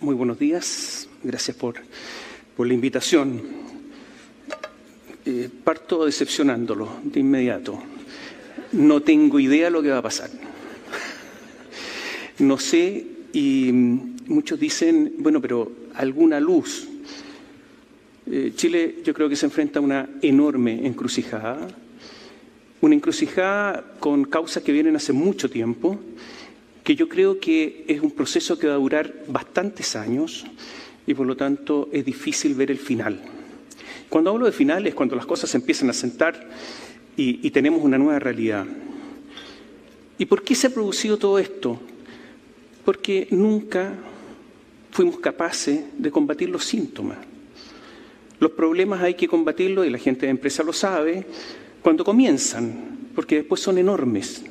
Muy buenos días. Gracias por la invitación. Parto decepcionándolo de inmediato. No tengo idea de lo que va a pasar. No sé, y muchos dicen, bueno, pero alguna luz. Chile yo creo que se enfrenta a una enorme encrucijada. Una encrucijada con causas que vienen hace mucho tiempo, que yo creo que es un proceso que va a durar bastantes años y por lo tanto es difícil ver el final. Cuando hablo de final es cuando las cosas se empiezan a sentar y tenemos una nueva realidad. ¿Y por qué se ha producido todo esto? Porque nunca fuimos capaces de combatir los síntomas. Los problemas hay que combatirlos, y la gente de empresa lo sabe, cuando comienzan, porque después son enormes.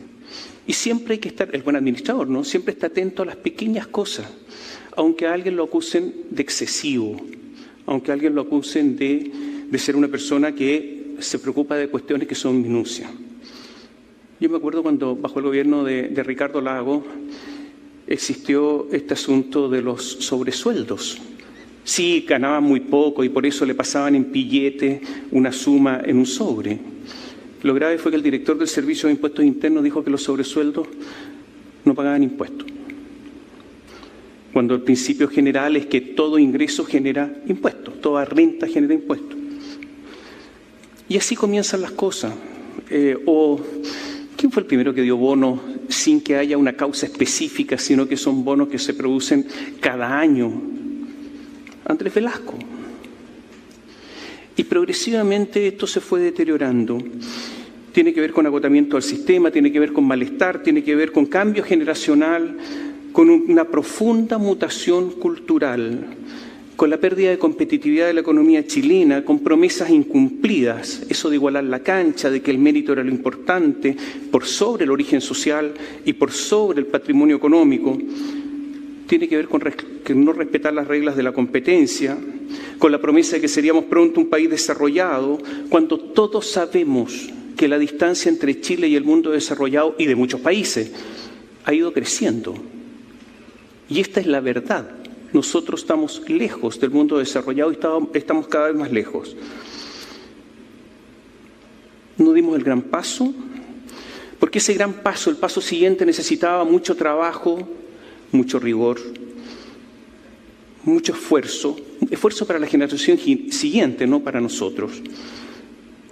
Y siempre hay que estar, el buen administrador, ¿no? Siempre está atento a las pequeñas cosas, aunque a alguien lo acusen de excesivo, aunque a alguien lo acusen de ser una persona que se preocupa de cuestiones que son minucias. Yo me acuerdo cuando bajo el gobierno de Ricardo Lagos existió este asunto de los sobresueldos. Sí, ganaban muy poco y por eso le pasaban en pillete una suma en un sobre. Lo grave fue que el director del Servicio de Impuestos Internos dijo que los sobresueldos no pagaban impuestos. Cuando el principio general es que todo ingreso genera impuestos, toda renta genera impuestos. Y así comienzan las cosas. ¿Quién fue el primero que dio bonos sin que haya una causa específica, sino que son bonos que se producen cada año? Andrés Velasco. Y progresivamente esto se fue deteriorando. Tiene que ver con agotamiento del sistema, tiene que ver con malestar, tiene que ver con cambio generacional, con una profunda mutación cultural, con la pérdida de competitividad de la economía chilena, con promesas incumplidas, eso de igualar la cancha, de que el mérito era lo importante, por sobre el origen social y por sobre el patrimonio económico. Tiene que ver con no respetar las reglas de la competencia, con la promesa de que seríamos pronto un país desarrollado, cuando todos sabemos que la distancia entre Chile y el mundo desarrollado y de muchos países ha ido creciendo. Y esta es la verdad. Nosotros estamos lejos del mundo desarrollado y estamos cada vez más lejos. No dimos el gran paso, porque ese gran paso, el paso siguiente, necesitaba mucho trabajo, mucho rigor, mucho esfuerzo para la generación siguiente, no para nosotros.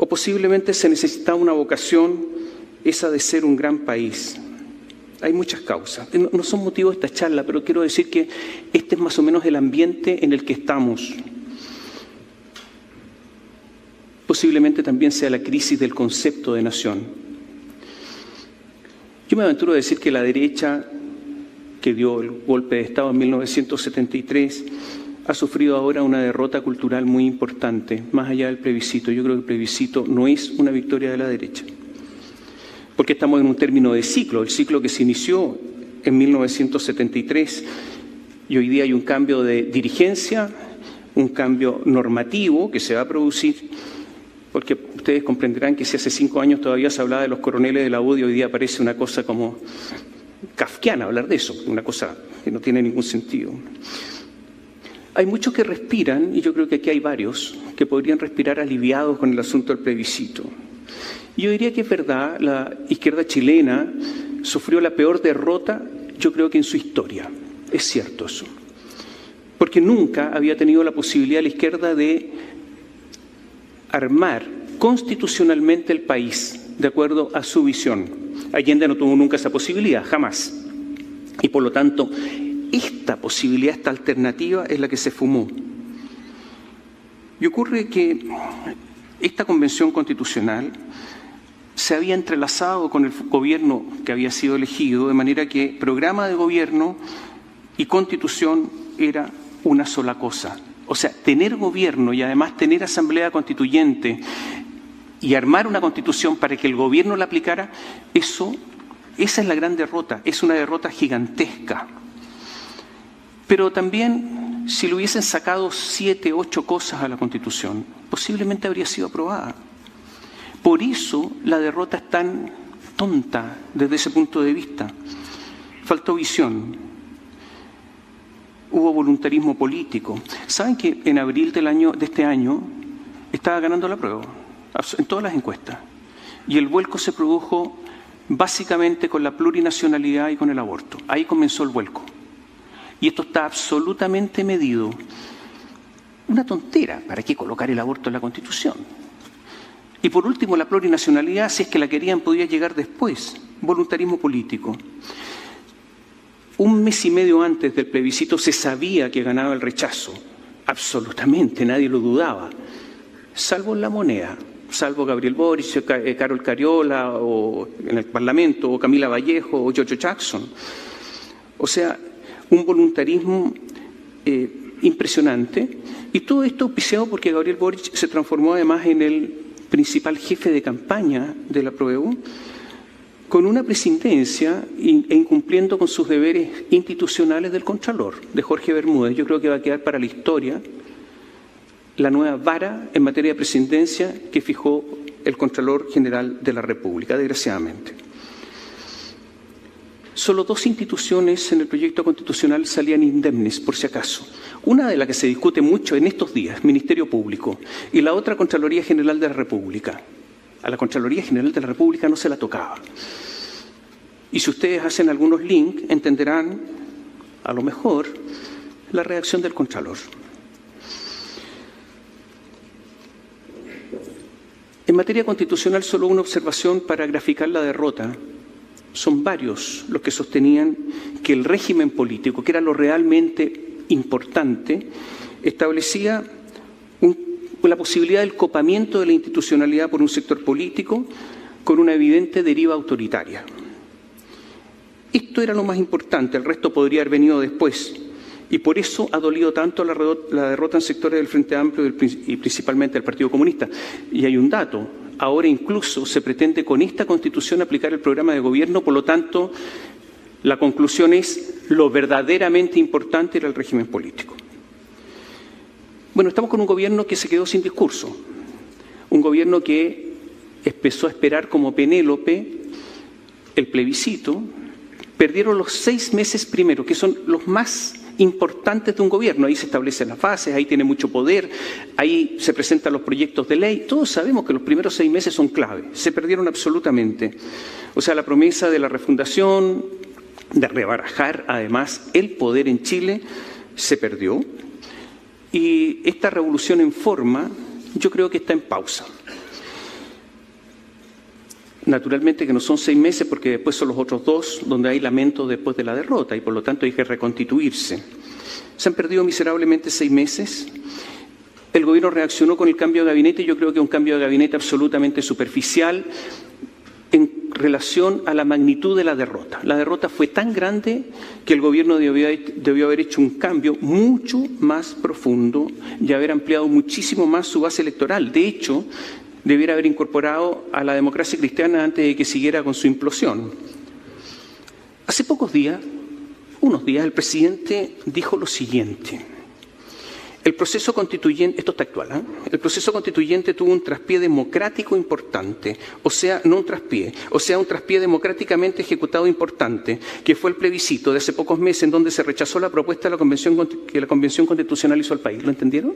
O posiblemente se necesitaba una vocación, esa de ser un gran país. Hay muchas causas. No son motivos de esta charla, pero quiero decir que este es más o menos el ambiente en el que estamos. Posiblemente también sea la crisis del concepto de nación. Yo me aventuro a decir que la derecha, que dio el golpe de Estado en 1973, ha sufrido ahora una derrota cultural muy importante, más allá del plebiscito. Yo creo que el plebiscito no es una victoria de la derecha, porque estamos en un término de ciclo, el ciclo que se inició en 1973, y hoy día hay un cambio de dirigencia, un cambio normativo que se va a producir, porque ustedes comprenderán que si hace 5 años todavía se hablaba de los coroneles de la UDI, hoy día parece una cosa como kafkiana hablar de eso, una cosa que no tiene ningún sentido. Hay muchos que respiran, y yo creo que aquí hay varios, que podrían respirar aliviados con el asunto del plebiscito. Yo diría que es verdad, la izquierda chilena sufrió la peor derrota, yo creo que en su historia. Es cierto eso. Porque nunca había tenido la posibilidad la izquierda de armar constitucionalmente el país de acuerdo a su visión. Allende no tuvo nunca esa posibilidad, jamás. Y por lo tanto, esta posibilidad, esta alternativa es la que se fumó. Y ocurre que esta convención constitucional se había entrelazado con el gobierno que había sido elegido, de manera que programa de gobierno y constitución era una sola cosa. O sea, tener gobierno y además tener asamblea constituyente y armar una constitución para que el gobierno la aplicara, esa es la gran derrota, es una derrota gigantesca. Pero también, si le hubiesen sacado 7, 8 cosas a la Constitución, posiblemente habría sido aprobada. Por eso la derrota es tan tonta desde ese punto de vista. Faltó visión. hubo voluntarismo político. ¿Saben que en abril de este año estaba ganando la prueba? En todas las encuestas. Y el vuelco se produjo básicamente con la plurinacionalidad y con el aborto. Ahí comenzó el vuelco. Y esto está absolutamente medido. Una tontera, ¿para qué colocar el aborto en la Constitución? Y por último, la plurinacionalidad, si es que la querían, podía llegar después. Voluntarismo político. Un mes y medio antes del plebiscito se sabía que ganaba el rechazo. Absolutamente, nadie lo dudaba. Salvo en La Moneda, salvo Gabriel Boric, Carol Cariola, o en el Parlamento, o Camila Vallejo, o Giorgio Jackson. O sea, un voluntarismo impresionante. Y todo esto auspiciado porque Gabriel Boric se transformó además en el principal jefe de campaña de la PROEU, con una presidencia e incumpliendo con sus deberes institucionales del Contralor, de Jorge Bermúdez. Yo creo que va a quedar para la historia la nueva vara en materia de presidencia que fijó el Contralor General de la República, desgraciadamente. Solo 2 instituciones en el proyecto constitucional salían indemnes, por si acaso. Una de las que se discute mucho en estos días, Ministerio Público, y la otra, Contraloría General de la República. A la Contraloría General de la República no se la tocaba. Y si ustedes hacen algunos links, entenderán, a lo mejor, la reacción del Contralor. En materia constitucional, solo una observación para graficar la derrota. Son varios los que sostenían que el régimen político, que era lo realmente importante, establecía la posibilidad del copamiento de la institucionalidad por un sector político con una evidente deriva autoritaria. Esto era lo más importante, el resto podría haber venido después. Y por eso ha dolido tanto la derrota en sectores del Frente Amplio y principalmente del Partido Comunista. Y hay un dato. Ahora incluso se pretende con esta Constitución aplicar el programa de gobierno, por lo tanto, la conclusión es lo verdaderamente importante era el régimen político. Bueno, estamos con un gobierno que se quedó sin discurso, un gobierno que empezó a esperar como Penélope el plebiscito, perdieron los 6 meses primero, que son los más importantes de un gobierno. Ahí se establecen las fases, ahí tiene mucho poder, ahí se presentan los proyectos de ley. Todos sabemos que los primeros 6 meses son clave. Se perdieron absolutamente. O sea, la promesa de la refundación, de rebarajar además el poder en Chile, se perdió. Y esta revolución en forma, yo creo que está en pausa. Naturalmente que no son 6 meses porque después son los otros 2 donde hay lamento después de la derrota y por lo tanto hay que reconstituirse. Se han perdido miserablemente 6 meses. El gobierno reaccionó con el cambio de gabinete y yo creo que es un cambio de gabinete absolutamente superficial en relación a la magnitud de la derrota. La derrota fue tan grande que el gobierno debió haber hecho un cambio mucho más profundo y haber ampliado muchísimo más su base electoral. De hecho, debiera haber incorporado a la democracia cristiana antes de que siguiera con su implosión. Hace unos días, el presidente dijo lo siguiente. El proceso constituyente, esto está actual, el proceso constituyente tuvo un traspié democrático importante, un traspié democráticamente ejecutado importante, que fue el plebiscito de hace pocos meses en donde se rechazó la propuesta de la que la Convención Constitucional hizo al país. ¿Lo entendieron?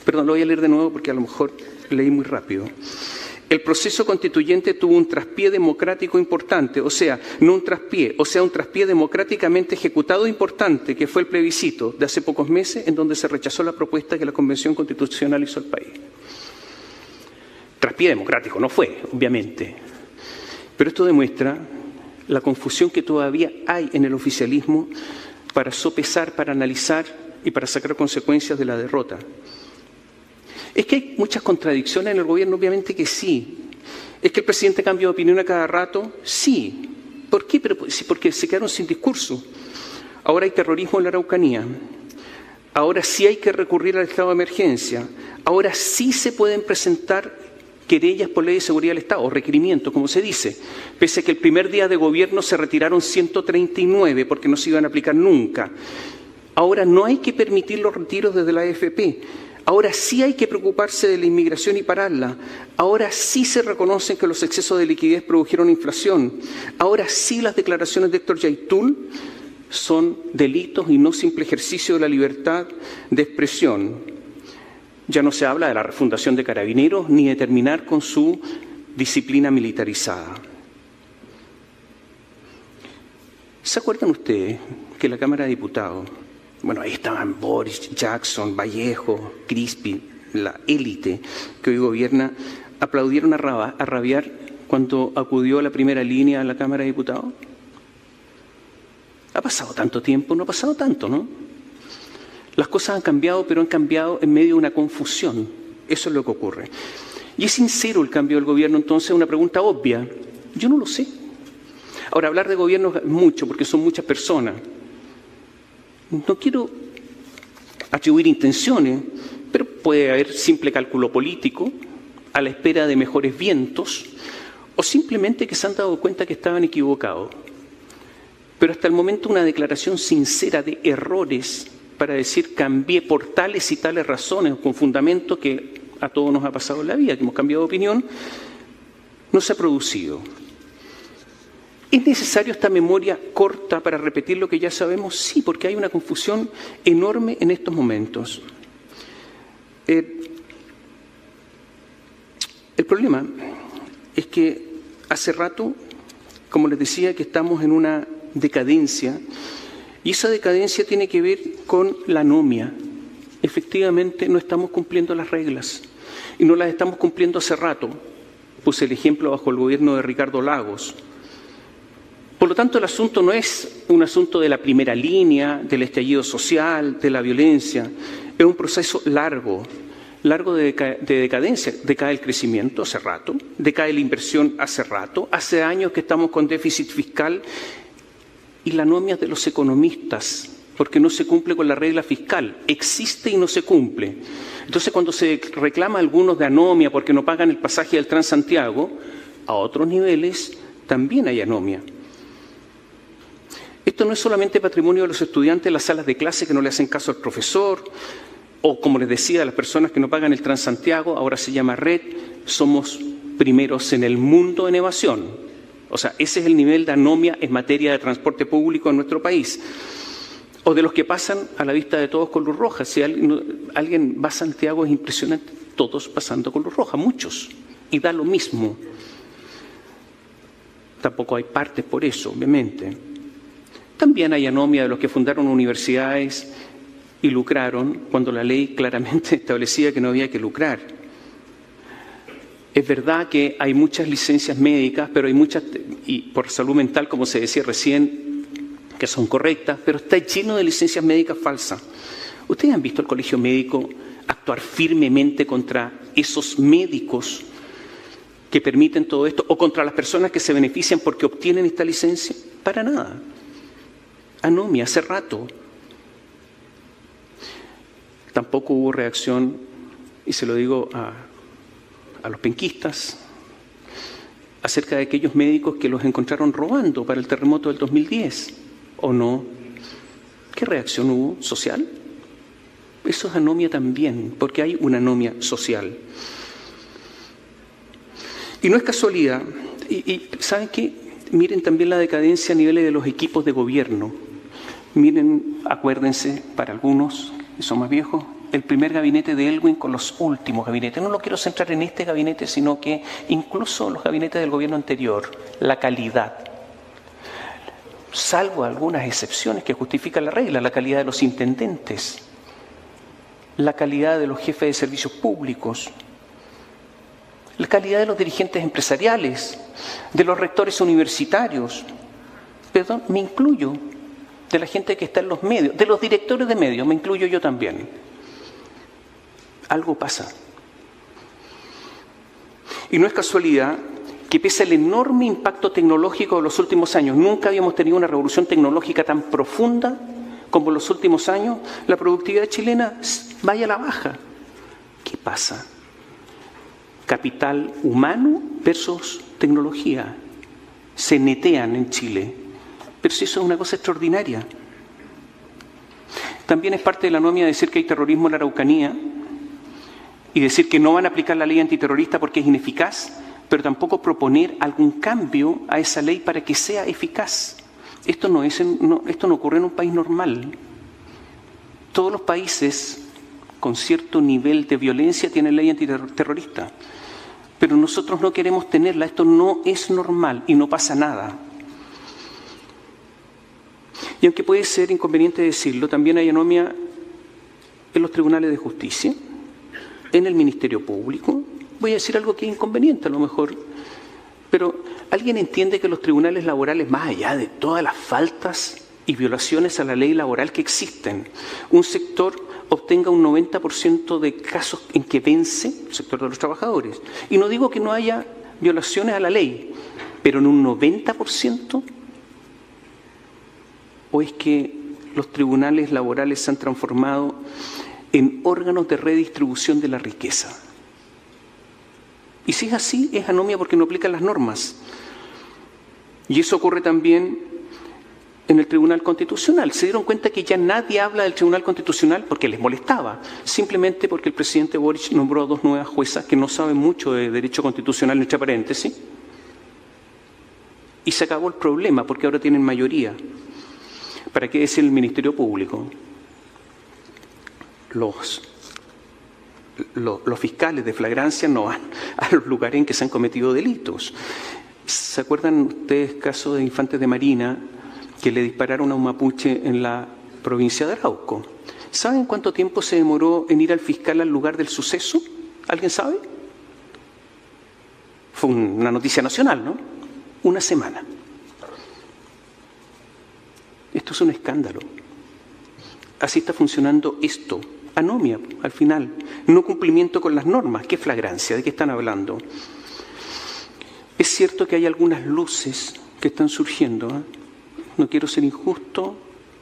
Perdón, lo voy a leer de nuevo porque a lo mejor leí muy rápido. El proceso constituyente tuvo un traspié democrático importante, un traspié democráticamente ejecutado importante, que fue el plebiscito de hace pocos meses en donde se rechazó la propuesta que la Convención Constitucional hizo al país. Traspié democrático no fue, obviamente, pero esto demuestra la confusión que todavía hay en el oficialismo para sopesar, para analizar y para sacar consecuencias de la derrota. Es que hay muchas contradicciones en el gobierno, obviamente que sí. ¿Es que el presidente cambia de opinión a cada rato? Sí. ¿Por qué? Porque se quedaron sin discurso. Ahora hay terrorismo en la Araucanía. Ahora sí hay que recurrir al estado de emergencia. Ahora sí se pueden presentar querellas por ley de seguridad del Estado, o requerimientos, como se dice. Pese a que el primer día de gobierno se retiraron 139 porque no se iban a aplicar nunca. Ahora no hay que permitir los retiros desde la AFP. Ahora sí hay que preocuparse de la inmigración y pararla. Ahora sí se reconocen que los excesos de liquidez produjeron inflación. Ahora sí las declaraciones de Héctor Yaitul son delitos y no simple ejercicio de la libertad de expresión. Ya no se habla de la refundación de Carabineros ni de terminar con su disciplina militarizada. ¿Se acuerdan ustedes que la Cámara de Diputados, bueno, ahí estaban Boris, Jackson, Vallejo, Crispi, la élite que hoy gobierna, aplaudieron a rabiar cuando acudió a la primera línea a la Cámara de Diputados? ¿Ha pasado tanto tiempo? No ha pasado tanto, ¿no? Las cosas han cambiado, pero han cambiado en medio de una confusión. Eso es lo que ocurre. ¿Y es sincero el cambio del gobierno? Entonces, una pregunta obvia. Yo no lo sé. Ahora, hablar de gobierno es mucho, porque son muchas personas. No quiero atribuir intenciones, pero puede haber simple cálculo político, a la espera de mejores vientos, o simplemente que se han dado cuenta que estaban equivocados. Pero hasta el momento una declaración sincera de errores para decir cambié por tales y tales razones, con fundamento que a todos nos ha pasado en la vida, que hemos cambiado de opinión, no se ha producido. ¿Es necesario esta memoria corta para repetir lo que ya sabemos? Sí, porque hay una confusión enorme en estos momentos. El problema es que hace rato, como les decía, que estamos en una decadencia, y esa decadencia tiene que ver con la anomia. Efectivamente, no estamos cumpliendo las reglas, y no las estamos cumpliendo hace rato. Puse el ejemplo bajo el gobierno de Ricardo Lagos. Por lo tanto, el asunto no es un asunto de la primera línea, del estallido social, de la violencia. Es un proceso largo de decadencia. Decae el crecimiento hace rato, decae la inversión hace rato, hace años que estamos con déficit fiscal y la anomia de los economistas, porque no se cumple con la regla fiscal. Existe y no se cumple. Entonces, cuando se reclama a algunos de anomia porque no pagan el pasaje del Transantiago, a otros niveles también hay anomia. Esto no es solamente patrimonio de los estudiantes en las salas de clase que no le hacen caso al profesor, o como les decía, las personas que no pagan el Transantiago, ahora se llama red, somos primeros en el mundo en evasión. O sea, ese es el nivel de anomia en materia de transporte público en nuestro país. O de los que pasan a la vista de todos con luz roja. Si alguien va a Santiago es impresionante, todos pasando con luz roja, muchos, y da lo mismo. Tampoco hay partes por eso, obviamente. También hay anomia de los que fundaron universidades y lucraron cuando la ley claramente establecía que no había que lucrar. Es verdad que hay muchas licencias médicas, pero hay muchas, y por salud mental, como se decía recién, que son correctas, pero está lleno de licencias médicas falsas. ¿Ustedes han visto al colegio médico actuar firmemente contra esos médicos que permiten todo esto, o contra las personas que se benefician porque obtienen esta licencia? Para nada. Anomia, hace rato. Tampoco hubo reacción, y se lo digo a los penquistas, acerca de aquellos médicos que los encontraron robando para el terremoto del 2010, ¿o no? ¿Qué reacción hubo? ¿Social? Eso es anomia también, porque hay una anomia social. Y no es casualidad, y ¿saben qué? Miren también la decadencia a niveles de los equipos de gobierno. Miren, acuérdense, para algunos que son más viejos, el primer gabinete de Elwin con los últimos gabinetes. No lo quiero centrar en este gabinete, sino que incluso los gabinetes del gobierno anterior, la calidad. Salvo algunas excepciones que justifican la regla, la calidad de los intendentes, la calidad de los jefes de servicios públicos, la calidad de los dirigentes empresariales, de los rectores universitarios, perdón, me incluyo, de la gente que está en los medios, de los directores de medios, me incluyo yo también. Algo pasa. Y no es casualidad que pese al enorme impacto tecnológico de los últimos años, nunca habíamos tenido una revolución tecnológica tan profunda como en los últimos años, la productividad chilena vaya a la baja. ¿Qué pasa? Capital humano versus tecnología. Se netean en Chile. Pero si eso es una cosa extraordinaria. También es parte de la anomia decir que hay terrorismo en la Araucanía y decir que no van a aplicar la ley antiterrorista porque es ineficaz, pero tampoco proponer algún cambio a esa ley para que sea eficaz. Esto no ocurre en un país normal. Todos los países con cierto nivel de violencia tienen ley antiterrorista, pero nosotros no queremos tenerla. Esto no es normal y no pasa nada. Y aunque puede ser inconveniente decirlo, también hay anomia en los tribunales de justicia, en el Ministerio Público. Voy a decir algo que es inconveniente a lo mejor, pero ¿alguien entiende que los tribunales laborales, más allá de todas las faltas y violaciones a la ley laboral que existen, un sector obtenga un 90% de casos en que vence el sector de los trabajadores? Y no digo que no haya violaciones a la ley, pero en un 90%, ¿o es que los tribunales laborales se han transformado en órganos de redistribución de la riqueza? Y si es así, es anomia porque no aplican las normas. Y eso ocurre también en el Tribunal Constitucional. Se dieron cuenta que ya nadie habla del Tribunal Constitucional porque les molestaba, simplemente porque el presidente Boric nombró a 2 nuevas juezas que no saben mucho de derecho constitucional, entre paréntesis, y se acabó el problema porque ahora tienen mayoría. ¿Para qué decir el Ministerio Público? Los fiscales de flagrancia no van a los lugares en que se han cometido delitos. ¿Se acuerdan ustedes casos de infantes de Marina que le dispararon a un mapuche en la provincia de Arauco? ¿Saben cuánto tiempo se demoró en ir al fiscal al lugar del suceso? ¿Alguien sabe? Fue una noticia nacional, ¿no? 1 semana. Esto es un escándalo. Así está funcionando esto. Anomia, al final. No cumplimiento con las normas. ¿Qué flagrancia? ¿De qué están hablando? Es cierto que hay algunas luces que están surgiendo, ¿eh? No quiero ser injusto.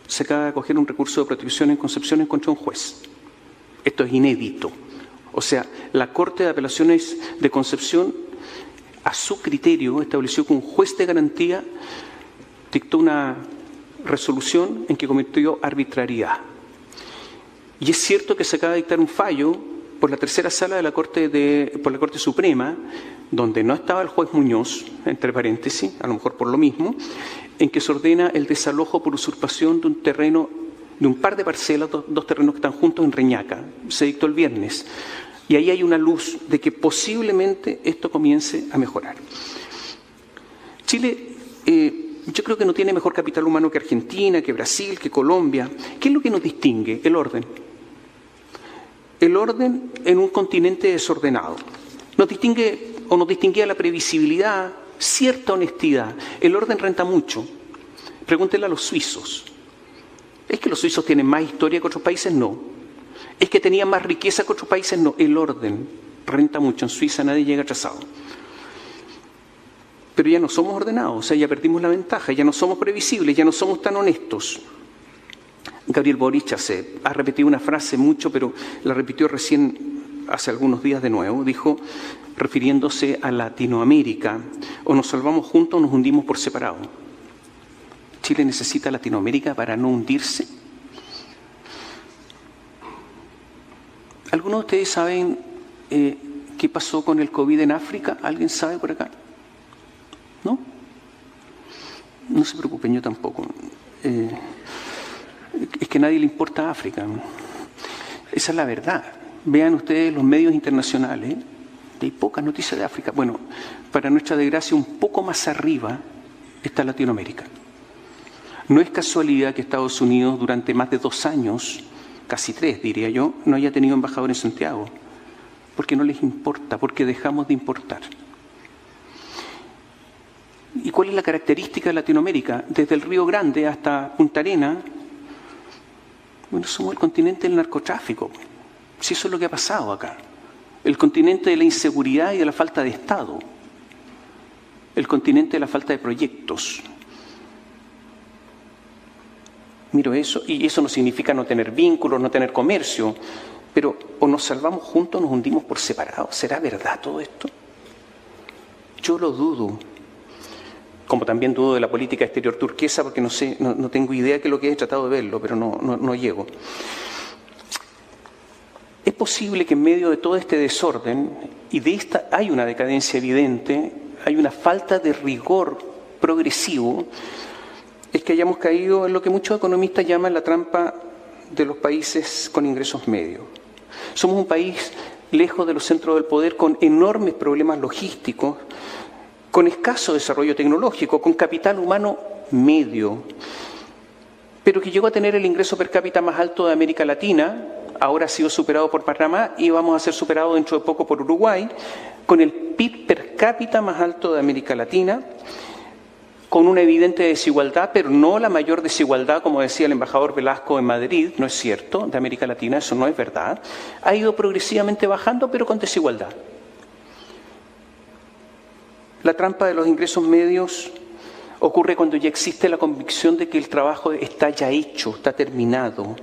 Se acaba de acoger un recurso de protección en Concepción en contra de un juez. Esto es inédito. O sea, la Corte de Apelaciones de Concepción, a su criterio, estableció que un juez de garantía dictó una resolución en que cometió arbitrariedad. Y es cierto que se acaba de dictar un fallo por la tercera sala de la por la Corte Suprema, donde no estaba el juez Muñoz, entre paréntesis, a lo mejor por lo mismo, en que se ordena el desalojo por usurpación de un terreno, de un par de parcelas, dos terrenos que están juntos en Reñaca. Se dictó el viernes. Y ahí hay una luz de que posiblemente esto comience a mejorar. Chile, yo creo que no tiene mejor capital humano que Argentina, que Brasil, que Colombia. ¿Qué es lo que nos distingue? El orden. El orden en un continente desordenado. Nos distingue o nos distinguía la previsibilidad, cierta honestidad. El orden renta mucho. Pregúntenle a los suizos. ¿Es que los suizos tienen más historia que otros países? No. ¿Es que tenían más riqueza que otros países? No. El orden renta mucho. En Suiza nadie llega atrasado. Pero ya no somos ordenados, o sea, ya perdimos la ventaja, ya no somos previsibles, ya no somos tan honestos. Gabriel Boric ha repetido una frase mucho, pero la repitió recién hace algunos días de nuevo. Dijo, refiriéndose a Latinoamérica, o nos salvamos juntos o nos hundimos por separado. ¿Chile necesita Latinoamérica para no hundirse? ¿Algunos de ustedes saben qué pasó con el COVID en África? ¿Alguien sabe por acá? ¿No? No se preocupen, yo tampoco. Es que a nadie le importa África. Esa es la verdad. Vean ustedes los medios internacionales. Hay pocas noticias de África. Bueno, para nuestra desgracia, un poco más arriba está Latinoamérica. No es casualidad que Estados Unidos durante más de 2 años, casi 3 diría yo, no haya tenido embajador en Santiago. Porque no les importa, porque dejamos de importar. ¿Y cuál es la característica de Latinoamérica? Desde el Río Grande hasta Punta Arenas, bueno, somos el continente del narcotráfico. Si eso es lo que ha pasado acá. El continente de la inseguridad y de la falta de Estado. El continente de la falta de proyectos. Miro eso, y eso no significa no tener vínculos, no tener comercio, pero o nos salvamos juntos o nos hundimos por separado. ¿Será verdad todo esto? Yo lo dudo. Como también dudo de la política exterior turquesa, porque no sé, no tengo idea de qué es lo que he tratado de verlo, pero no llego. Es posible que en medio de todo este desorden, y de esta hay una decadencia evidente, hay una falta de rigor progresivo, es que hayamos caído en lo que muchos economistas llaman la trampa de los países con ingresos medios. Somos un país lejos de los centros del poder, con enormes problemas logísticos, con escaso desarrollo tecnológico, con capital humano medio, pero que llegó a tener el ingreso per cápita más alto de América Latina. Ahora ha sido superado por Panamá y vamos a ser superados dentro de poco por Uruguay, con el PIB per cápita más alto de América Latina, con una evidente desigualdad, pero no la mayor desigualdad, como decía el embajador Velasco en Madrid, no es cierto, de América Latina, eso no es verdad. Ha ido progresivamente bajando, pero con desigualdad. La trampa de los ingresos medios ocurre cuando ya existe la convicción de que el trabajo está ya hecho, está terminado,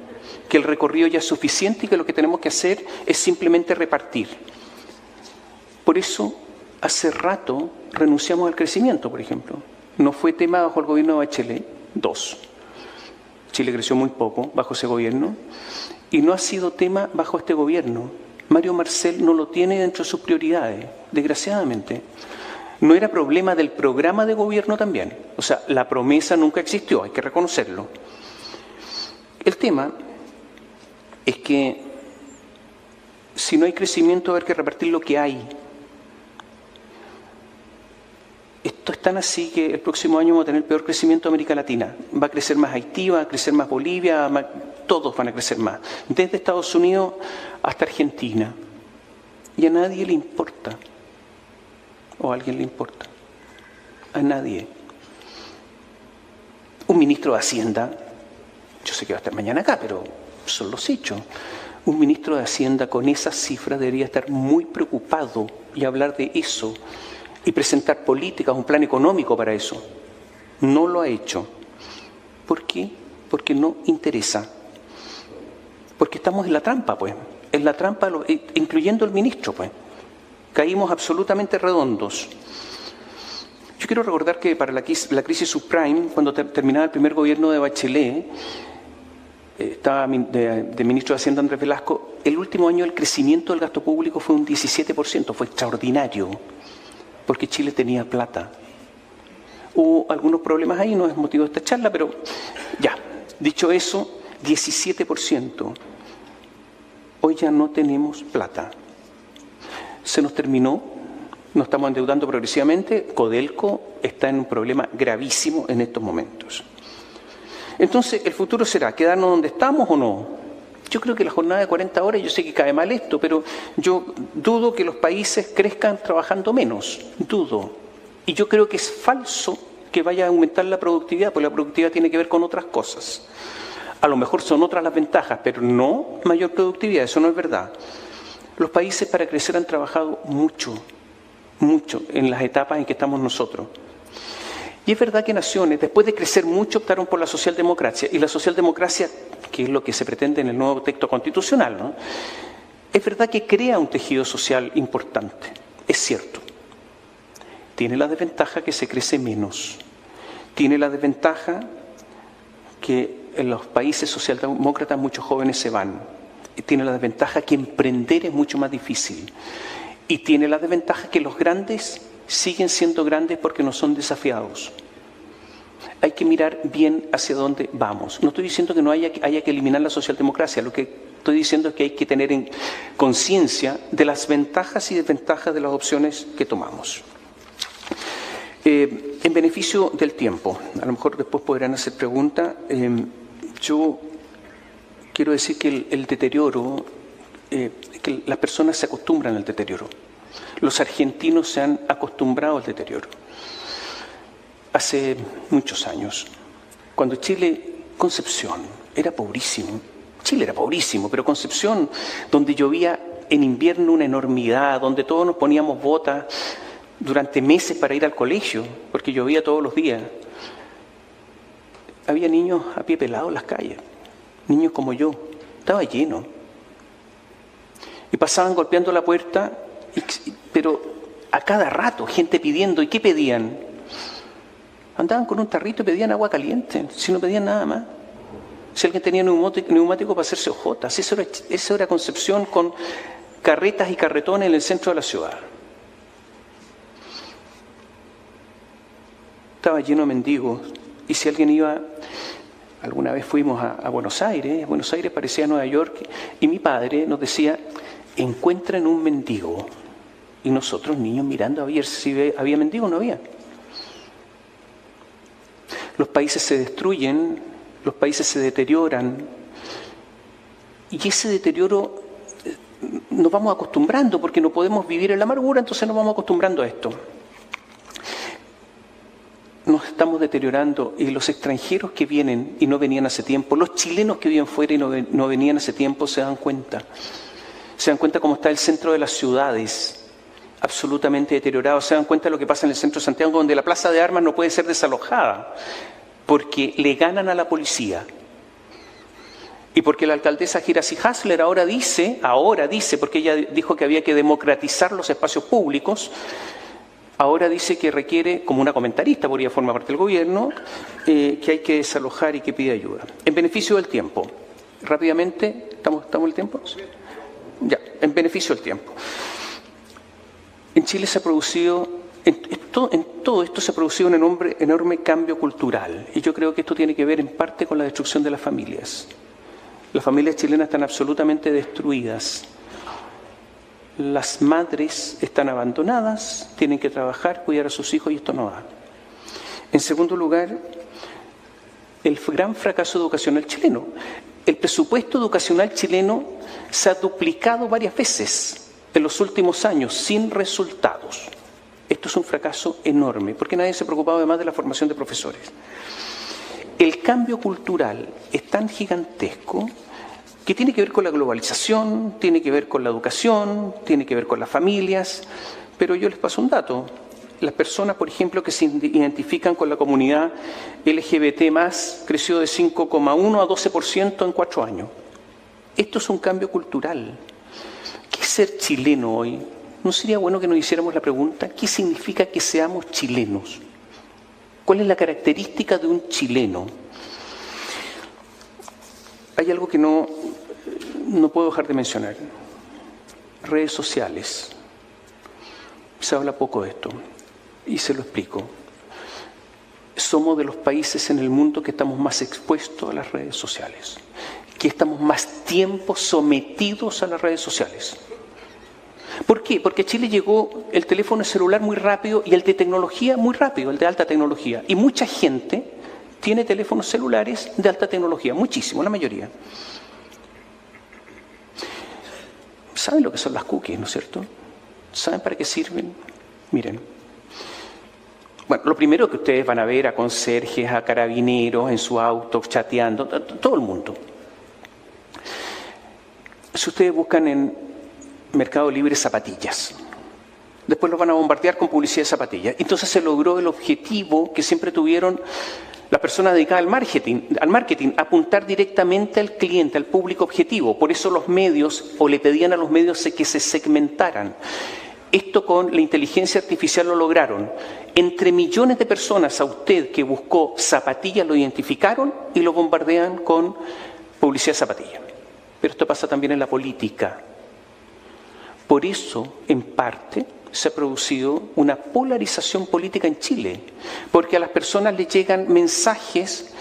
que el recorrido ya es suficiente y que lo que tenemos que hacer es simplemente repartir. Por eso, hace rato renunciamos al crecimiento, por ejemplo. No fue tema bajo el gobierno de Bachelet, 2. Chile creció muy poco bajo ese gobierno y no ha sido tema bajo este gobierno. Mario Marcel no lo tiene dentro de sus prioridades, desgraciadamente. No era problema del programa de gobierno también. O sea, la promesa nunca existió, hay que reconocerlo. El tema es que si no hay crecimiento, hay que repartir lo que hay. Esto es tan así que el próximo año vamos a tener el peor crecimiento de América Latina. Va a crecer más Haití, va a crecer más Bolivia, todos van a crecer más. Desde Estados Unidos hasta Argentina. Y a nadie le importa. ¿O a alguien le importa? A nadie. Un ministro de Hacienda, yo sé que va a estar mañana acá, pero son los hechos. Un ministro de Hacienda con esas cifras debería estar muy preocupado y hablar de eso y presentar políticas, un plan económico para eso. No lo ha hecho. ¿Por qué? Porque no interesa. Porque estamos en la trampa, pues. En la trampa, incluyendo el ministro, pues. Caímos absolutamente redondos. Yo quiero recordar que para la crisis subprime, cuando terminaba el primer gobierno de Bachelet, estaba de ministro de Hacienda Andrés Velasco, el último año el crecimiento del gasto público fue un 17%, fue extraordinario, porque Chile tenía plata. Hubo algunos problemas ahí, no es motivo de esta charla, pero ya, dicho eso, 17%. Hoy ya no tenemos plata. Se nos terminó, nos estamos endeudando progresivamente. Codelco está en un problema gravísimo en estos momentos. Entonces, ¿el futuro será quedarnos donde estamos o no? Yo creo que la jornada de 40 horas, yo sé que cae mal esto, pero yo dudo que los países crezcan trabajando menos, dudo. Y yo creo que es falso que vaya a aumentar la productividad, porque la productividad tiene que ver con otras cosas. A lo mejor son otras las ventajas, pero no mayor productividad, eso no es verdad. Los países para crecer han trabajado mucho, mucho en las etapas en que estamos nosotros. Y es verdad que naciones, después de crecer mucho, optaron por la socialdemocracia. Y la socialdemocracia, que es lo que se pretende en el nuevo texto constitucional, ¿no? Es verdad que crea un tejido social importante, es cierto. Tiene la desventaja que se crece menos. Tiene la desventaja que en los países socialdemócratas muchos jóvenes se van. Tiene la desventaja que emprender es mucho más difícil. Y tiene la desventaja que los grandes siguen siendo grandes porque no son desafiados. Hay que mirar bien hacia dónde vamos. No estoy diciendo que no haya que eliminar la socialdemocracia. Lo que estoy diciendo es que hay que tener en conciencia de las ventajas y desventajas de las opciones que tomamos. En beneficio del tiempo, a lo mejor después podrán hacer preguntas. Yo quiero decir que el deterioro, que las personas se acostumbran al deterioro. Los argentinos se han acostumbrado al deterioro. Hace muchos años, cuando Concepción era pobrísimo. Chile era pobrísimo, pero Concepción, donde llovía en invierno una enormidad, donde todos nos poníamos botas durante meses para ir al colegio, porque llovía todos los días. Había niños a pie pelado en las calles, niños como yo, estaba lleno. Y pasaban golpeando la puerta, pero a cada rato, gente pidiendo. ¿Y qué pedían? Andaban con un tarrito y pedían agua caliente, si no pedían nada más. Si alguien tenía neumático para hacerse hojotas, eso era Concepción, con carretas y carretones en el centro de la ciudad. Estaba lleno de mendigos, Y si alguien iba, alguna vez fuimos a Buenos Aires parecía Nueva York, y mi padre nos decía, encuentran un mendigo. Y nosotros, niños, mirando a ver si había mendigo o no había. Los países se destruyen, los países se deterioran, y ese deterioro nos vamos acostumbrando, porque no podemos vivir en la amargura, entonces nos vamos acostumbrando a esto. Nos estamos deteriorando, y los extranjeros que vienen y no venían hace tiempo, los chilenos que viven fuera y no venían hace tiempo, se dan cuenta cómo está el centro de las ciudades, absolutamente deteriorado. Se dan cuenta de lo que pasa en el centro de Santiago, donde la plaza de armas no puede ser desalojada, porque le ganan a la policía. Y porque la alcaldesa Hirasi Hasler ahora dice, porque ella dijo que había que democratizar los espacios públicos, ahora dice que requiere, como una comentarista, porque ella forma parte del gobierno, que hay que desalojar y que pide ayuda. En beneficio del tiempo. Rápidamente, ¿estamos en el tiempo? Ya, en beneficio del tiempo. En Chile se ha producido, en todo esto se ha producido un enorme cambio cultural. Y yo creo que esto tiene que ver en parte con la destrucción de las familias. Las familias chilenas están absolutamente destruidas. Las madres están abandonadas, tienen que trabajar, cuidar a sus hijos, y esto no va. En segundo lugar, el gran fracaso educacional chileno. El presupuesto educacional chileno se ha duplicado varias veces en los últimos años sin resultados. Esto es un fracaso enorme, porque nadie se preocupaba además de la formación de profesores. El cambio cultural es tan gigantesco que tiene que ver con la globalización, tiene que ver con la educación, tiene que ver con las familias, pero yo les paso un dato. Las personas, por ejemplo, que se identifican con la comunidad LGBT+, creció de 5,1 a 12% en 4 años. Esto es un cambio cultural. ¿Qué es ser chileno hoy? ¿No sería bueno que nos hiciéramos la pregunta, ¿qué significa que seamos chilenos? ¿Cuál es la característica de un chileno? Hay algo que no puedo dejar de mencionar. Redes sociales. Se habla poco de esto, y se lo explico. Somos de los países en el mundo que estamos más expuestos a las redes sociales, que estamos más tiempo sometidos a las redes sociales. ¿Por qué? Porque a Chile llegó el teléfono celular muy rápido y el de tecnología muy rápido, el de alta tecnología. Y mucha gente tiene teléfonos celulares de alta tecnología, muchísimo, la mayoría. ¿Saben lo que son las cookies, no es cierto? ¿Saben para qué sirven? Miren. Bueno, lo primero que ustedes van a ver a conserjes, a carabineros en su auto, chateando, todo el mundo. Si ustedes buscan en Mercado Libre zapatillas, después los van a bombardear con publicidad de zapatillas. Entonces se logró el objetivo que siempre tuvieron las personas dedicadas al marketing, apuntar directamente al cliente, al público objetivo. Por eso los medios, o le pedían a los medios que se segmentaran. Esto con la inteligencia artificial lo lograron. Entre millones de personas, a usted que buscó zapatillas lo identificaron y lo bombardean con publicidad de zapatillas. Pero esto pasa también en la política. Por eso, en parte, se ha producido una polarización política en Chile, porque a las personas les llegan mensajes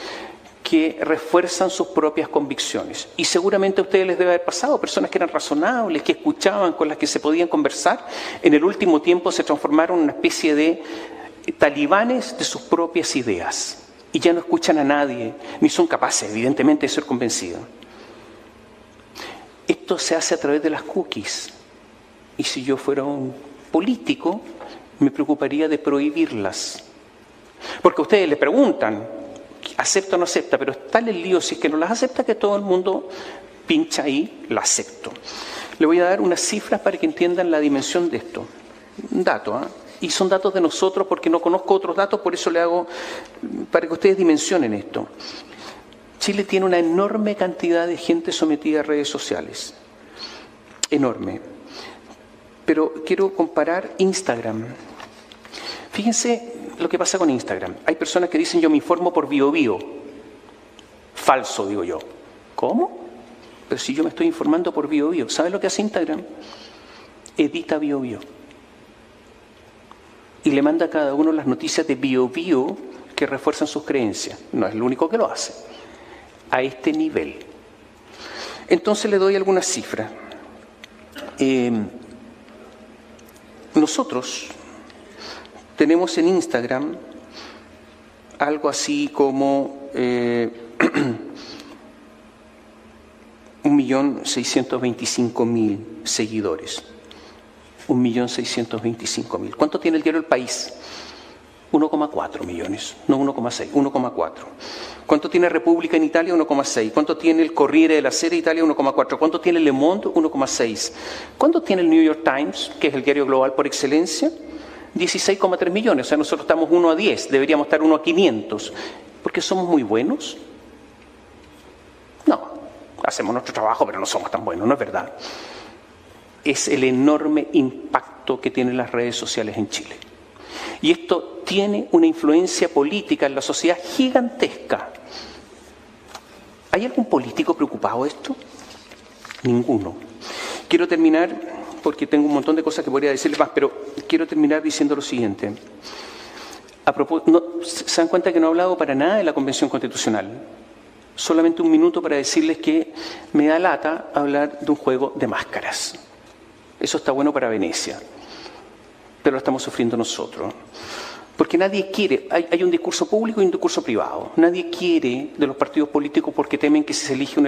que refuerzan sus propias convicciones. Y seguramente a ustedes les debe haber pasado, personas que eran razonables, que escuchaban, con las que se podían conversar, en el último tiempo se transformaron en una especie de talibanes de sus propias ideas. Y ya no escuchan a nadie, ni son capaces, evidentemente, de ser convencidos. Esto se hace a través de las cookies. Y si yo fuera un político, me preocuparía de prohibirlas. Porque a ustedes le preguntan, ¿acepta o no acepta? Pero está el lío, si es que no las acepta, que todo el mundo pincha ahí, la acepto. Le voy a dar unas cifras para que entiendan la dimensión de esto. Un dato, y son datos de nosotros porque no conozco otros datos, por eso le hago, para que ustedes dimensionen esto. Chile tiene una enorme cantidad de gente sometida a redes sociales. Enorme. Pero quiero comparar Instagram. Fíjense lo que pasa con Instagram. Hay personas que dicen, yo me informo por BioBio. Falso, digo yo. ¿Cómo? Pero si yo me estoy informando por BioBio. ¿Saben lo que hace Instagram? Edita BioBio. Y le manda a cada uno las noticias de BioBio que refuerzan sus creencias. No es el único que lo hace. A este nivel. Entonces le doy algunas cifras. Nosotros tenemos en Instagram algo así como 1.625.000 seguidores. 1.625.000. ¿Cuánto tiene el diario El País? 1,4 millones, no 1,6, 1,4. ¿Cuánto tiene República en Italia? 1,6. ¿Cuánto tiene el Corriere della Sera Italia? 1,4. ¿Cuánto tiene Le Monde? 1,6. ¿Cuánto tiene el New York Times, que es el diario global por excelencia? 16,3 millones. O sea, nosotros estamos 1 a 10, deberíamos estar 1 a 500. ¿Porque somos muy buenos? No, hacemos nuestro trabajo, pero no somos tan buenos, no es verdad. Es el enorme impacto que tienen las redes sociales en Chile. Y esto tiene una influencia política en la sociedad gigantesca. ¿Hay algún político preocupado de esto? Ninguno. Quiero terminar, porque tengo un montón de cosas que podría decirles más, pero quiero terminar diciendo lo siguiente. ¿Se dan cuenta que no he hablado para nada de la Convención Constitucional? Solamente un minuto para decirles que me da lata hablar de un juego de máscaras. Eso está bueno para Venecia, pero lo estamos sufriendo nosotros. Porque nadie quiere, hay un discurso público y un discurso privado. Nadie quiere de los partidos políticos porque temen que si se elige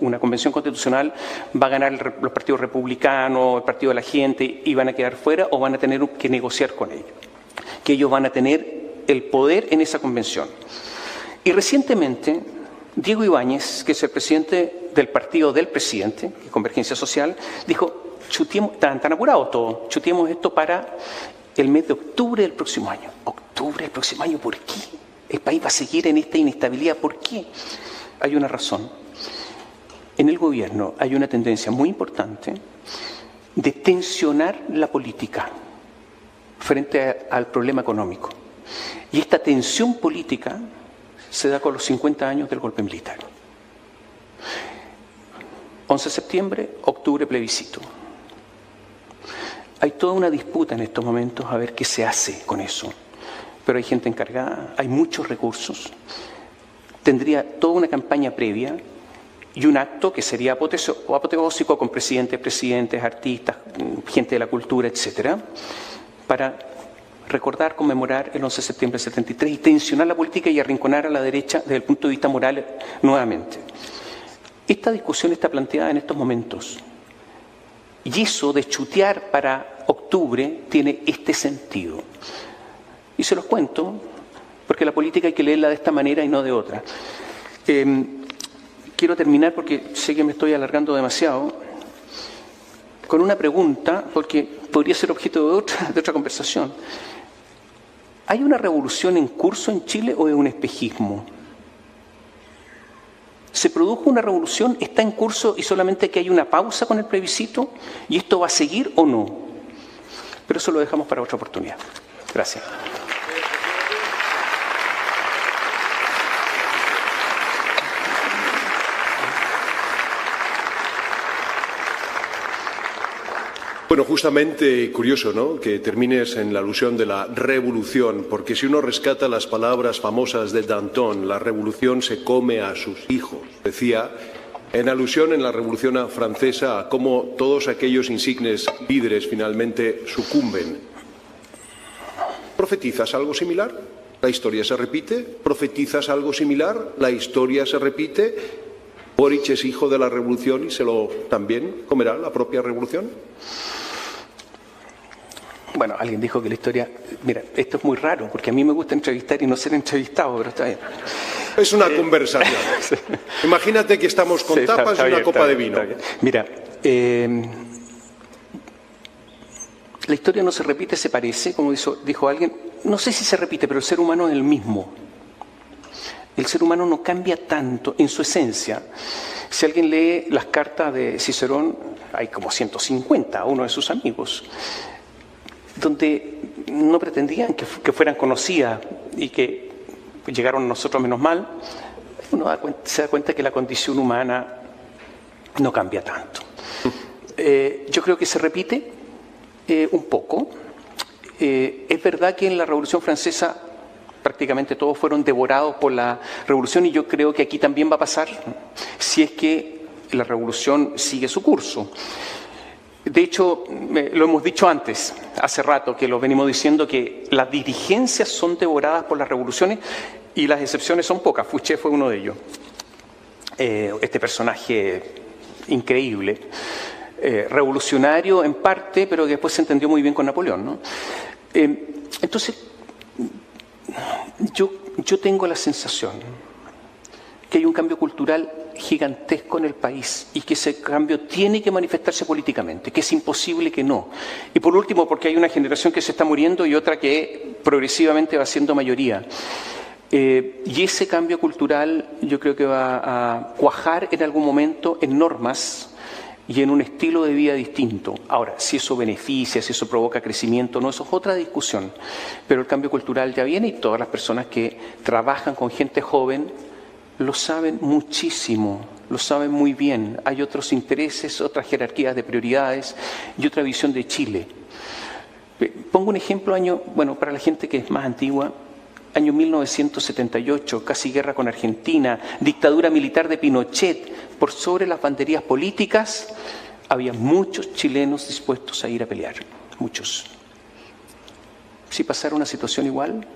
una convención constitucional va a ganar los partidos republicanos, el partido de la gente y van a quedar fuera o van a tener que negociar con ellos. Que ellos van a tener el poder en esa convención. Y recientemente, Diego Ibáñez, que es el presidente del partido del presidente, Convergencia Social, dijo, están tan apurados todos, chuteemos esto para el mes de octubre del próximo año. ¿Octubre del próximo año? ¿Por qué? El país va a seguir en esta inestabilidad. ¿Por qué? Hay una razón. En el gobierno hay una tendencia muy importante de tensionar la política frente al problema económico. Y esta tensión política se da con los 50 años del golpe militar. 11 de septiembre, octubre, plebiscito. Hay toda una disputa en estos momentos a ver qué se hace con eso. Pero hay gente encargada, hay muchos recursos. Tendría toda una campaña previa y un acto que sería apoteósico con presidentes, artistas, gente de la cultura, etcétera, para recordar, conmemorar el 11 de septiembre del 73 y tensionar la política y arrinconar a la derecha desde el punto de vista moral nuevamente. Esta discusión está planteada en estos momentos. Y eso de chutear para octubre tiene este sentido. Y se los cuento, porque la política hay que leerla de esta manera y no de otra. Quiero terminar, porque sé que me estoy alargando demasiado, con una pregunta, porque podría ser objeto de otra conversación. ¿Hay una revolución en curso en Chile o es un espejismo? ¿Se produjo una revolución? ¿Está en curso y solamente que hay una pausa con el plebiscito? ¿Y esto va a seguir o no? Pero eso lo dejamos para otra oportunidad. Gracias. Bueno, justamente curioso, ¿no?, que termines en la alusión de la revolución, porque si uno rescata las palabras famosas de Danton, la revolución se come a sus hijos, decía, en alusión en la Revolución Francesa a cómo todos aquellos insignes líderes finalmente sucumben. ¿Profetizas algo similar? ¿La historia se repite? ¿Profetizas algo similar? ¿La historia se repite? ¿Boric es hijo de la revolución y se lo también comerá la propia revolución? Bueno, alguien dijo que la historia... Mira, esto es muy raro, porque a mí me gusta entrevistar y no ser entrevistado, pero está bien. Es una conversación. Sí. Imagínate que estamos con tapas y una copa de vino. Mira, la historia no se repite, se parece, como dijo alguien. No sé si se repite, pero el ser humano es el mismo. El ser humano no cambia tanto en su esencia. Si alguien lee las cartas de Cicerón, hay como 150, uno de sus amigos, donde no pretendían que fueran conocidas y que llegaron a nosotros menos mal, uno se da cuenta que la condición humana no cambia tanto. Yo creo que se repite un poco. Es verdad que en la Revolución Francesa prácticamente todos fueron devorados por la revolución, y yo creo que aquí también va a pasar si es que la revolución sigue su curso. De hecho, lo hemos dicho antes, hace rato que lo venimos diciendo, que las dirigencias son devoradas por las revoluciones y las excepciones son pocas. Fouché fue uno de ellos. Este personaje increíble, revolucionario en parte, pero que después se entendió muy bien con Napoleón, ¿no? Entonces, yo tengo la sensación que hay un cambio cultural gigantesco en el país y que ese cambio tiene que manifestarse políticamente, que es imposible que no. Y por último, porque hay una generación que se está muriendo y otra que progresivamente va siendo mayoría. Y ese cambio cultural yo creo que va a cuajar en algún momento en normas y en un estilo de vida distinto. Ahora, si eso beneficia, si eso provoca crecimiento, no, eso es otra discusión. Pero el cambio cultural ya viene y todas las personas que trabajan con gente joven lo saben muchísimo, lo saben muy bien. Hay otros intereses, otras jerarquías de prioridades y otra visión de Chile. Pongo un ejemplo, para la gente que es más antigua, año 1978, casi guerra con Argentina, dictadura militar de Pinochet. Por sobre las banderías políticas, había muchos chilenos dispuestos a ir a pelear, muchos. Si pasara una situación igual,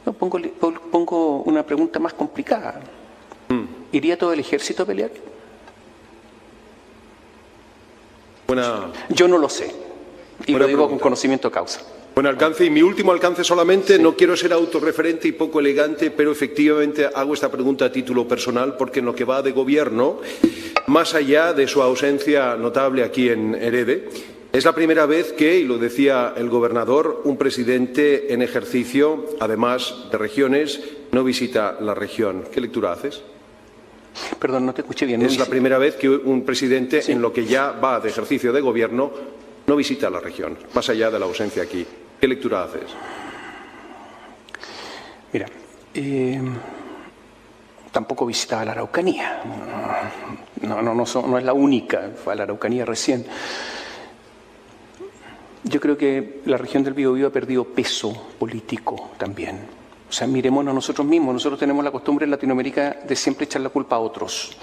no, pongo una pregunta más complicada. ¿Iría todo el ejército a pelear? Yo no lo sé, y lo digo con conocimiento de causa. Buen alcance. Y mi último alcance solamente, no quiero ser autorreferente y poco elegante, pero efectivamente hago esta pregunta a título personal porque en lo que va de gobierno, más allá de su ausencia notable aquí en Herede, es la primera vez que, y lo decía el gobernador, un presidente en ejercicio, además de regiones, no visita la región. ¿Qué lectura haces? Perdón, no te escuché bien. Es la primera vez que un presidente, en lo que ya va de ejercicio de gobierno, no visita la región, más allá de la ausencia aquí. ¿Qué lectura haces? Mira, tampoco visitaba la Araucanía. No es la única, fue a la Araucanía recién. Yo creo que la región del Biobío ha perdido peso político también. O sea, mirémonos a nosotros mismos. Nosotros tenemos la costumbre en Latinoamérica de siempre echar la culpa a otros.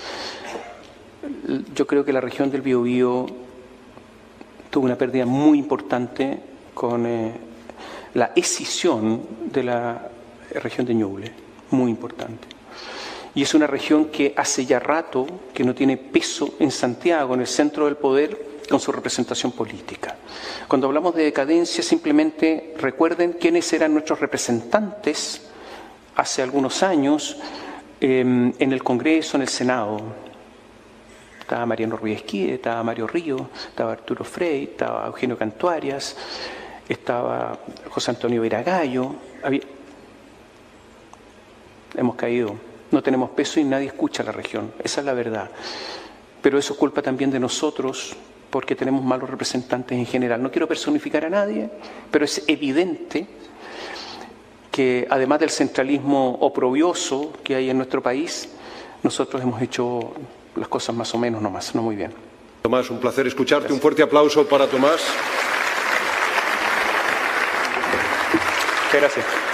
Yo creo que la región del Biobío tuvo una pérdida muy importante con la escisión de la región de Ñuble, muy importante. Y es una región que hace ya rato que no tiene peso en Santiago, en el centro del poder, con su representación política. Cuando hablamos de decadencia, simplemente recuerden quiénes eran nuestros representantes hace algunos años en el Congreso, en el Senado. Estaba Mariano Ruiz Esquide, estaba Mario Río, estaba Arturo Frey, estaba Eugenio Cantuarias, estaba José Antonio Viragallo. Hemos caído, no tenemos peso y nadie escucha a la región, esa es la verdad. Pero eso es culpa también de nosotros, porque tenemos malos representantes en general. No quiero personificar a nadie, pero es evidente que además del centralismo oprobioso que hay en nuestro país, nosotros hemos hecho las cosas más o menos nomás, no muy bien. Tomás, un placer escucharte. Gracias. Un fuerte aplauso para Tomás. Muchas gracias.